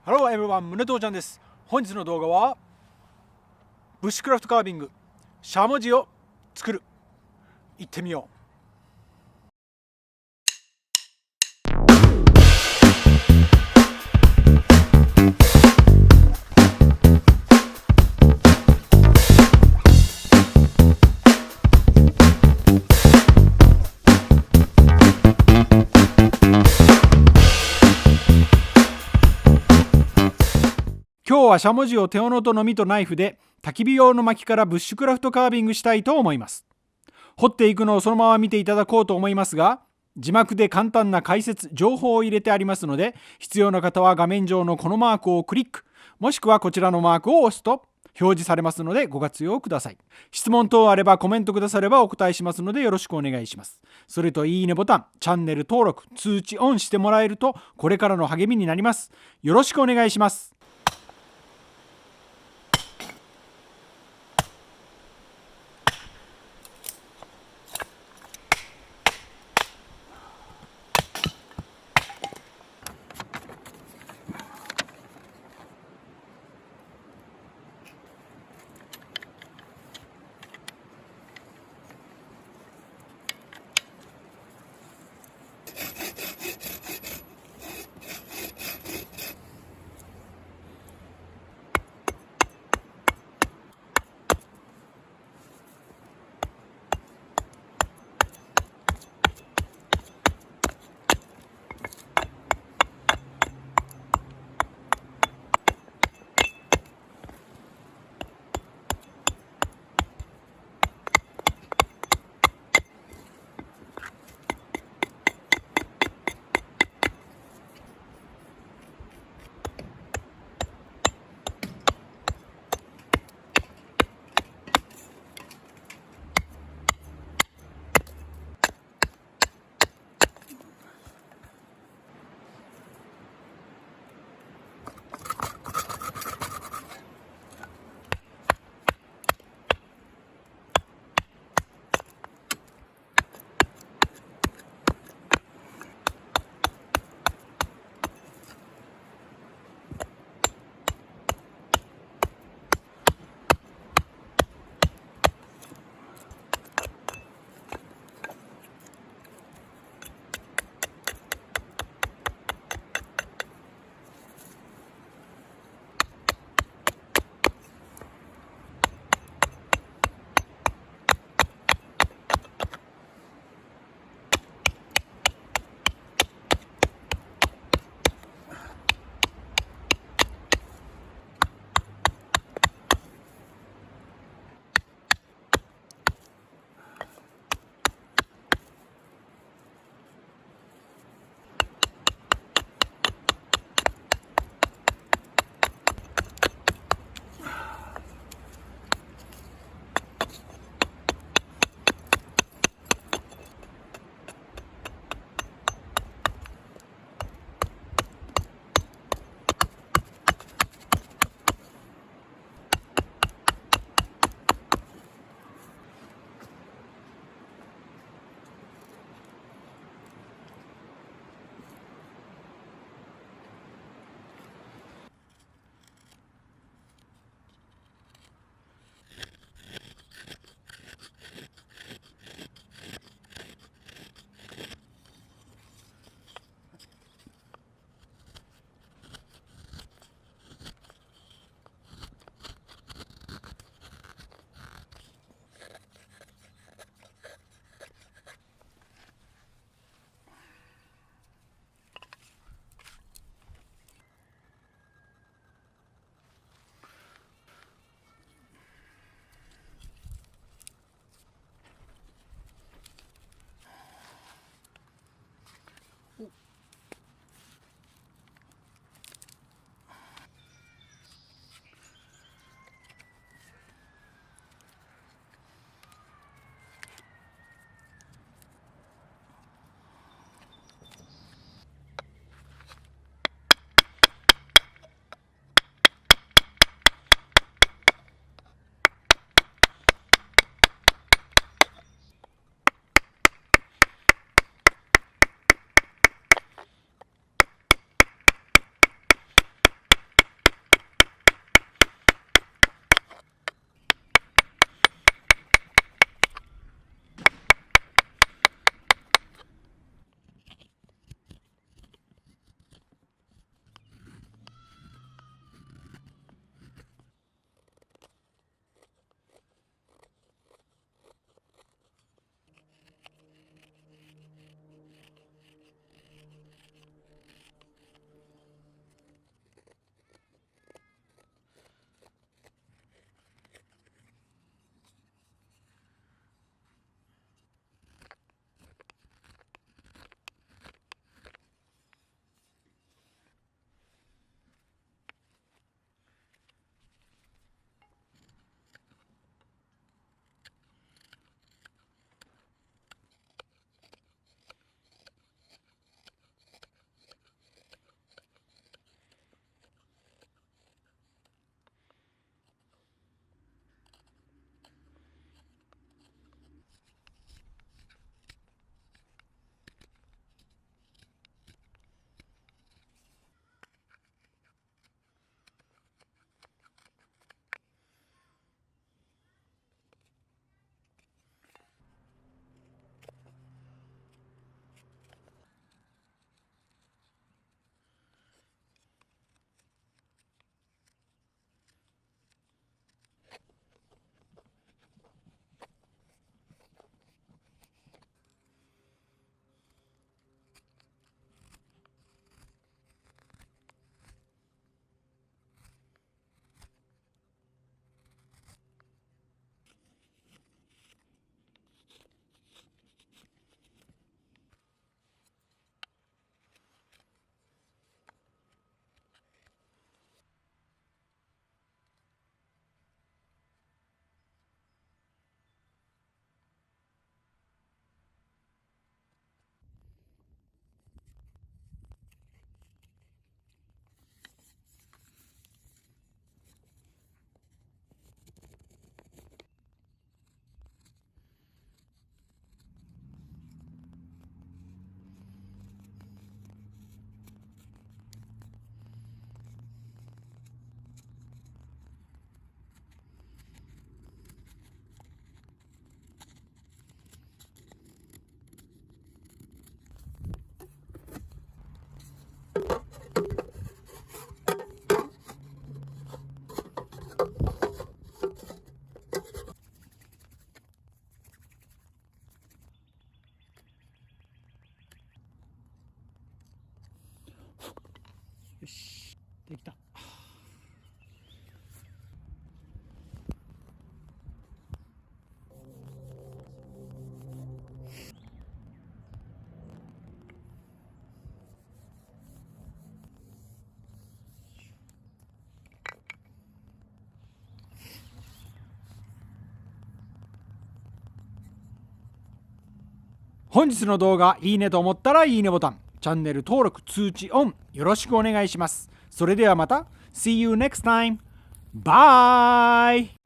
ハローエブリワン、宗藤ちゃんです。本日の動画はブッシュクラフトカービングしゃもじを作る。行ってみよう。今日はしゃもじを手斧とのみとナイフで焚き火用の薪からブッシュクラフトカービングしたいと思います。掘っていくのをそのまま見ていただこうと思いますが、字幕で簡単な解説情報を入れてありますので、必要な方は画面上のこのマークをクリック、もしくはこちらのマークを押すと表示されますのでご活用ください。質問等あればコメントくださればお答えしますのでよろしくお願いします。それといいねボタン、チャンネル登録、通知オンしてもらえるとこれからの励みになります。よろしくお願いします。本日の動画いいねと思ったらいいねボタン、チャンネル登録、通知オンよろしくお願いします。それではまた See you next time! Bye!